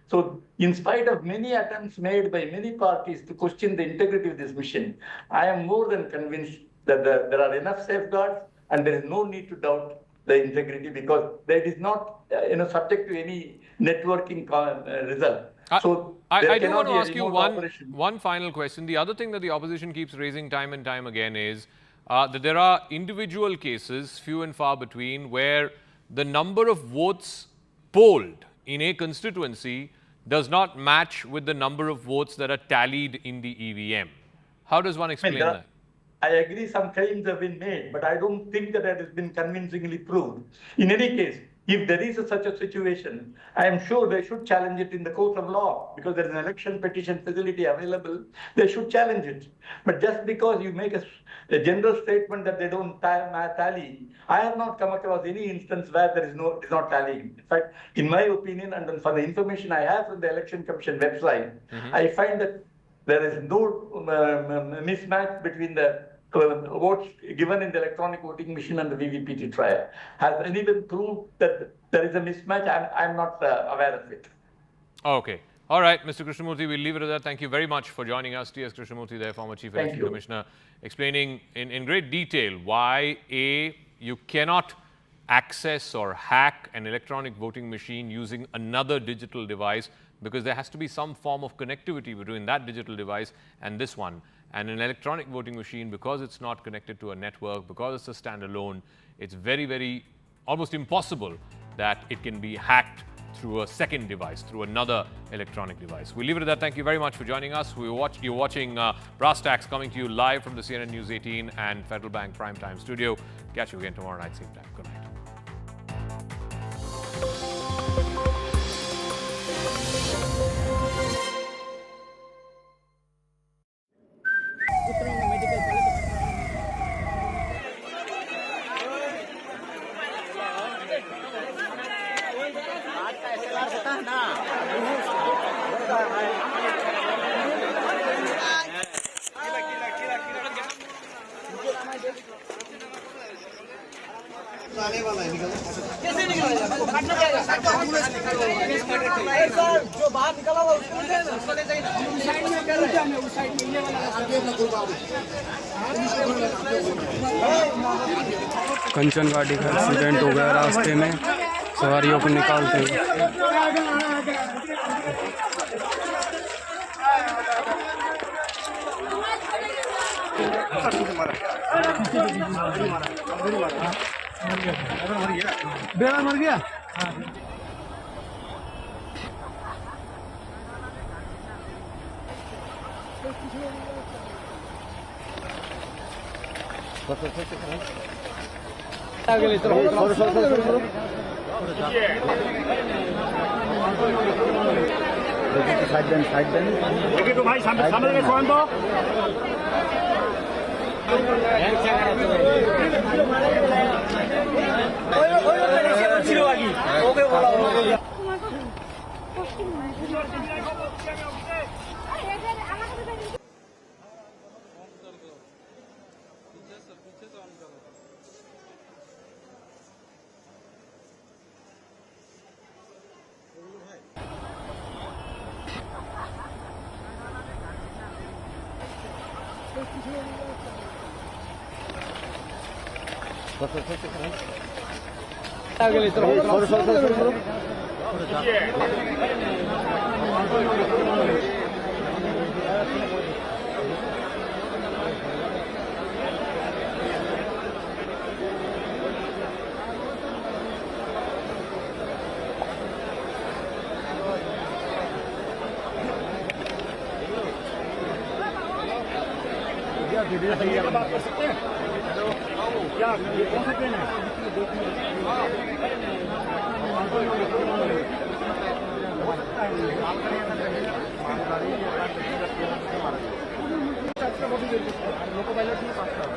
So in spite of many attempts made by many parties to question the integrity of this machine, I am more than convinced that there are enough safeguards and there is no need to doubt the integrity because it is not subject to any networking result. So I do want to ask you one final question. The other thing that the opposition keeps raising time and time again is that there are individual cases, few and far between, where the number of votes polled in a constituency does not match with the number of votes that are tallied in the EVM. How does one explain that? I agree some claims have been made, but I don't think that has been convincingly proved. In any case, if there is such a situation, I am sure they should challenge it in the court of law because there is an election petition facility available. They should challenge it. But just because you make a general statement that they don't tally, I have not come across any instance where it is not tallying. In fact, in my opinion, and for the information I have from the Election Commission website, I find that there is no mismatch between the votes given in the electronic voting machine and the VVPT trial. Has anyone proved that there is a mismatch? I'm not aware of it. Okay. All right, Mr. Krishnamurthy, we'll leave it at that. Thank you very much for joining us. T.S. Krishnamurthy, there, former Chief Election Commissioner, explaining in great detail why, A, you cannot access or hack an electronic voting machine using another digital device because there has to be some form of connectivity between that digital device and this one. And an electronic voting machine, because it's not connected to a network, because it's a standalone, it's very, very almost impossible that it can be hacked through a second device, through another electronic device. We'll leave it at that. Thank you very much for joining us. You're watching Brass Tacks coming to you live from the CNN News 18 and Federal Bank Primetime Studio. Catch you again tomorrow night, same time. Good night. जो बाहर निकला हुआ उसको ले जाइए कंचन गाड़ी का accident हो गया रास्ते में सवारियों को निकालते हुए। बेड़ा मर गया। तो भाई समझ गए कौन तो बात कर सकते हैं क्या ये कौन सा ट्रेन है लोको पायलट नहीं पास कर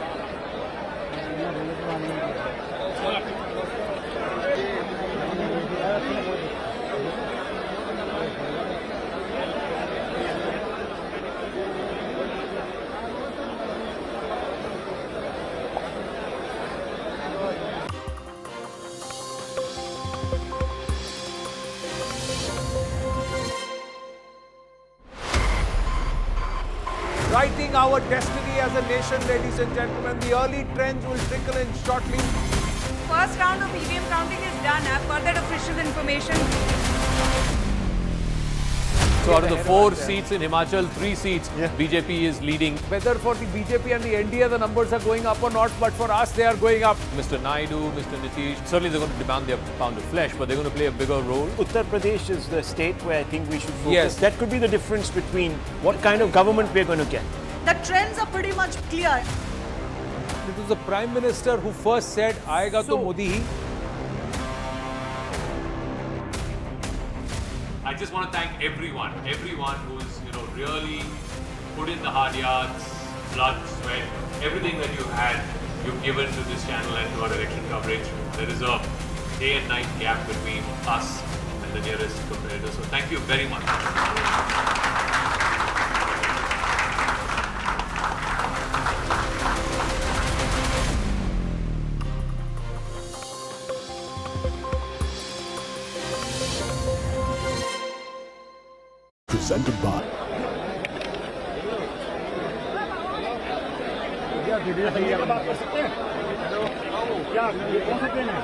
Writing our destiny as a nation, ladies and gentlemen. The early trends will trickle in shortly. First round of EVM counting is done. I've got that official information. So out of the 4 seats in Himachal, 3 seats BJP is leading. Whether for the BJP and the NDA the numbers are going up or not, but for us they are going up. Mr. Naidu, Mr. Nitish, certainly they're going to demand their pound of flesh, but they're going to play a bigger role. Uttar Pradesh is the state where I think we should focus. Yes. That could be the difference between what kind of government we're going to get. The trends are pretty much clear. It was the Prime Minister who first said, "Aayega to Modi hi." I just want to thank everyone who's really put in the hard yards, blood, sweat, everything that you've given to this channel and to our election coverage. There is a day and night gap between us and the nearest competitor. So thank you very much. Presented by बात कर सकते हैं क्या ये कौन सा train है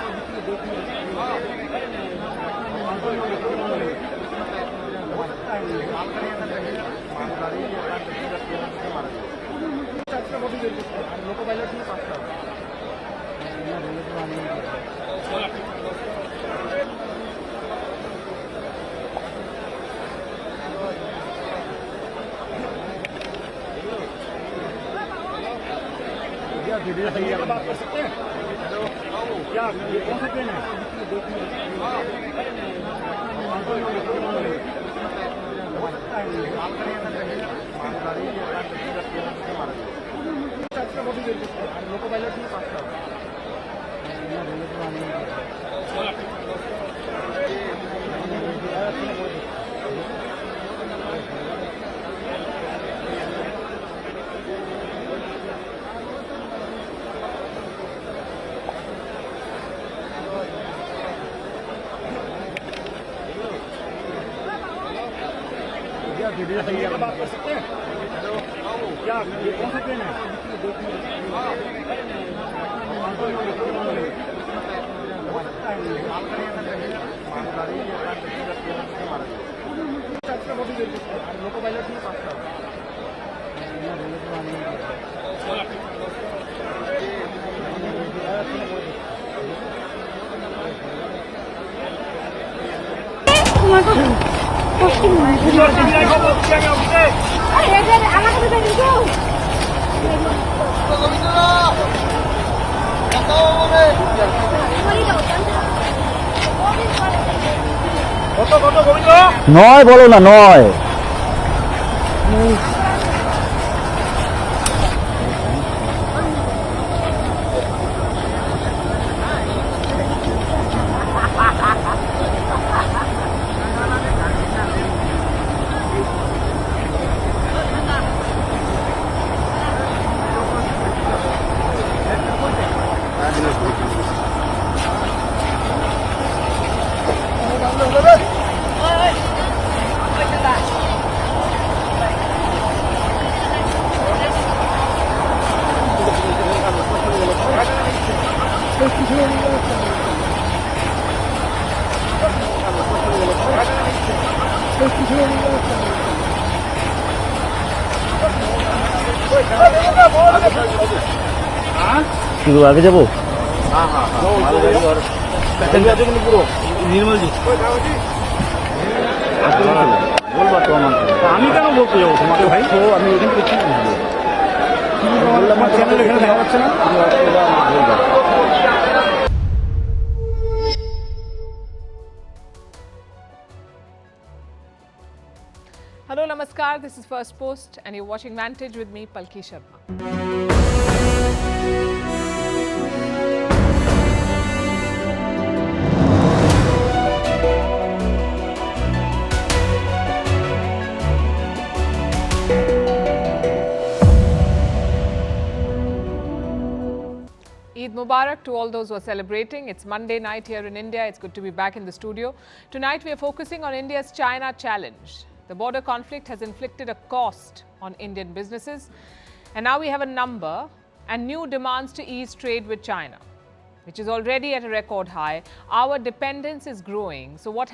loco pilot नहीं पास कर बात कर सकते हैं क्या ये कौन सा ट्रेन है लोको पायलट नहीं पास कर बात कर सकते हैं क्या ये कौन सा ट्रेन है लोको पायलट नहीं पास कर নয় বলো না নয় শুধু আগে যাবো নির্মল জি বলবা তো আমার আমি কেন বলতে যাবো তোমাকে ভাই তো আমি ওখান থেকে Hello, Namaskar. This is First Post, and you're watching Vantage with me, Palki Sharma. Eid Mubarak to all those who are celebrating. It's Monday night here in India. It's good to be back in the studio. Tonight we are focusing on India's China challenge. The border conflict has inflicted a cost on Indian businesses. And now we have a number and new demands to ease trade with China, which is already at a record high. Our dependence is growing. So what happens?